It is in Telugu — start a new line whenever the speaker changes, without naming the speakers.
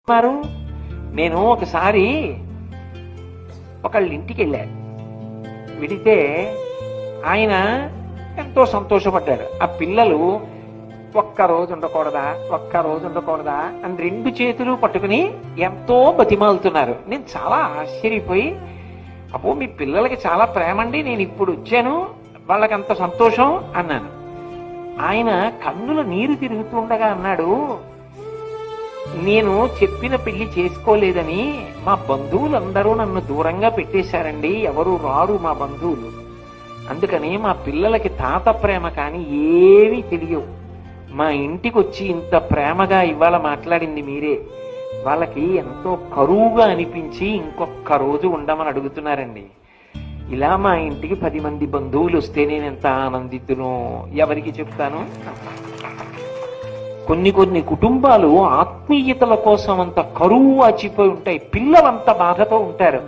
అన్నారు. నేను ఒకసారి ఒకళ్ళ ఇంటికి వెళ్ళాను. వెళితే ఆయన ఎంతో సంతోషపడ్డాడు. ఆ పిల్లలు ఒక్కరోజు ఉండకూడదా అని రెండు చేతులు పట్టుకుని ఎంతో బతిమాలుతున్నారు. నేను చాలా ఆశ్చర్యపోయి, అబ్బో మీ పిల్లలకి చాలా ప్రేమండి, నేను ఇప్పుడు వచ్చాను, వాళ్ళకి అంత సంతోషం అన్నాను. ఆయన కన్నుల నీరు తిరుగుతుండగా అన్నాడు, నేను చెప్పిన పెళ్లి చేసుకోలేదని మా బంధువులందరూ నన్ను దూరంగా పెట్టేశారండి, ఎవరు రారు మా బంధువులు, అందుకని మా పిల్లలకి తాత ప్రేమ కానీ ఏమీ తెలియవు. మా ఇంటికి వచ్చి ఇంత ప్రేమగా ఇవాళ మాట్లాడింది మీరే, వాళ్ళకి ఎంతో కరువుగా అనిపించి ఇంకొక రోజు ఉండమని అడుగుతున్నారండి. ఇలా మా ఇంటికి 10 మంది బంధువులు వస్తే నేను ఎంత ఆనందితునో ఎవరికి చెప్తాను. కొన్ని కుటుంబాలు ఆత్మీయతల కోసం అంత కరువు వాచిపోయి ఉంటాయి, పిల్లలంత బాధతో ఉంటారు.